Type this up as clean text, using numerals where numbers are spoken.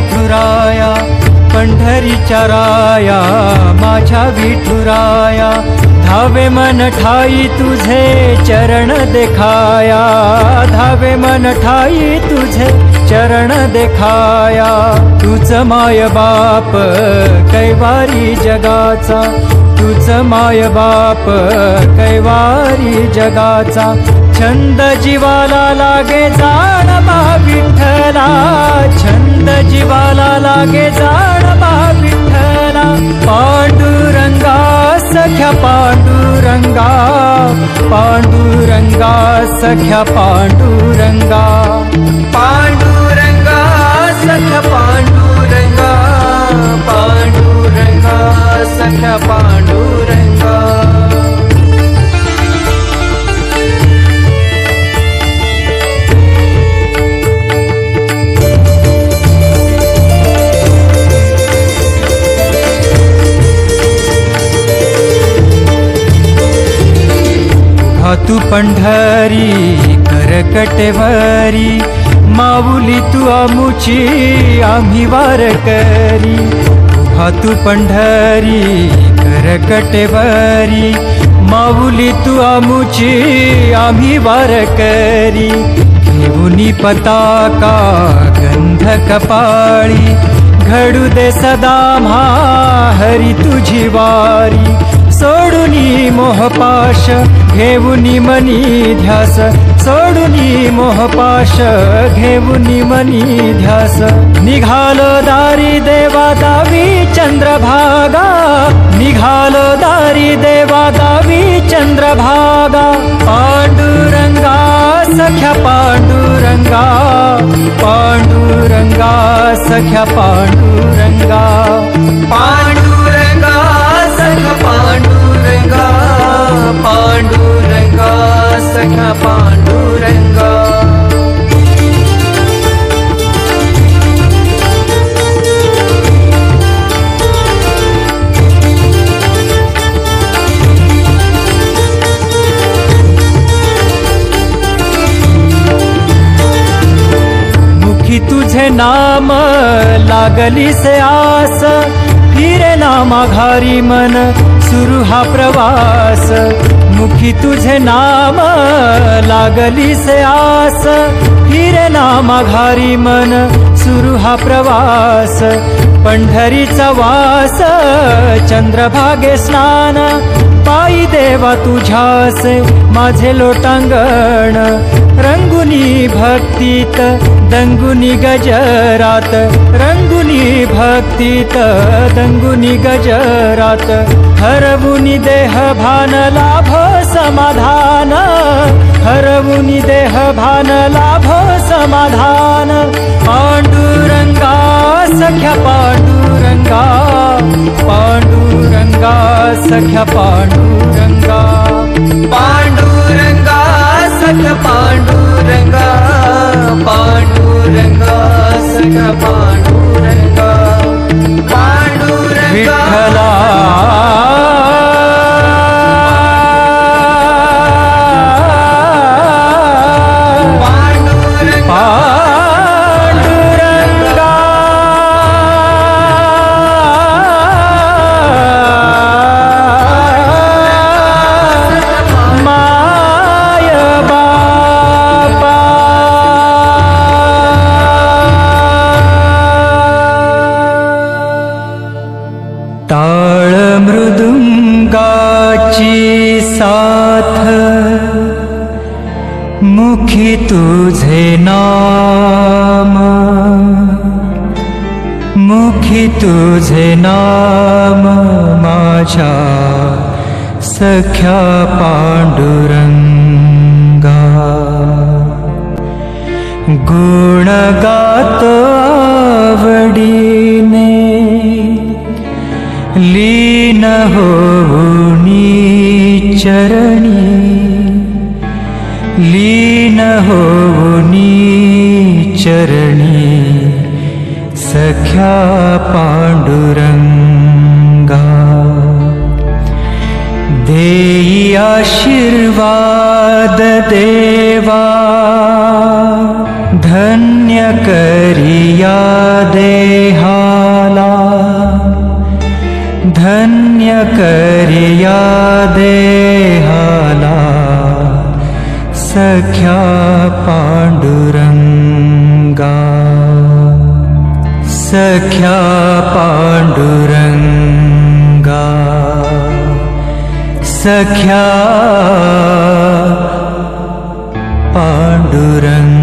विठुराया पंढरीच्या राया माझ्या विठुराया धावे मन ठाई तुझे चरण देखाया धावे मन ठाई तुझे चरण देखाया तुझ माय बाप कैवारी जगाचा तुझ माय बाप कैवारी जगाचा छंद जीवाला लागे जाण बा विठ्ठला छंद जीवाला लागे जाण बा विठ्ठला पांडुरंगा सख्या पांडुरंगा पांडुरंगा सख्या पांडुरंगा पांडुरंगा सख्या पांडुरंगा पांडुरंगा सख्या पांडुरंगा तू पंढरी करकटेवरी माऊली तू आमुची आम्ही वार करी तू पंढरी करकटेवरी माऊली तू आमुची आम्ही वार करी घेऊनी पताका गंध कपाळी घडू दे सदा म्हा हरी तुझी वारी सोडूनी मोहपाश घेऊनी मनी ध्यास सोडूनी मोहपाश घेऊनी मनी ध्यास निघालो दारी देवा दावी चंद्रभागा निघालो दारी देवा दावी चंद्रभागा पांडुरंगा सख्या पांडुरंगा पांडुरंगा सख्या पांडुरंगा पांडुरंगा सख्या पांडुरंगा पांडुरंगा सख्या पांडुरंगा मुखी तुझे नाम लागली से आस फिरे नामा घारी मन सुरू हा प्रवास मुखी तुझे नाम लागली से आस फिरे नामा घारी मन सुरू हा प्रवास पंढरीचा वास चंद्रभागे स्नान पायी देवा तुझ्यासे माझे लोटांगण रंगुनी भक्तीत दंगुनी गजरात रंगुनी भक्तीत दंगुनी गजरात हरवुनी देह भान लाभ समाधान हरवुनी देह भान लाभ समाधान पांडुरंगा सख्या पांडुरंगा पांडुरंगा सख्या पांडुरंगा पांडुरंगा सख्या पांडुरंगा पांडुरंगा सख्या पांडुरंगा पांडुरंगा विठ्ठला टाळ मृदुंगाची साथ मुखी तुझे नाम मुखी तुझे नाम माझ्या सख्या पांडुरंगा गुण गात आवडीने लीन होऊनी चरणी लीन होऊनी चरणी सख्या पांडुरंगा देई आशीर्वाद देवा धन्य करी करिया देहाला धन्य करिया देहाला सख्या पांडुरंगा सख्या पांडुरंगा सख्या पांडुरंगा।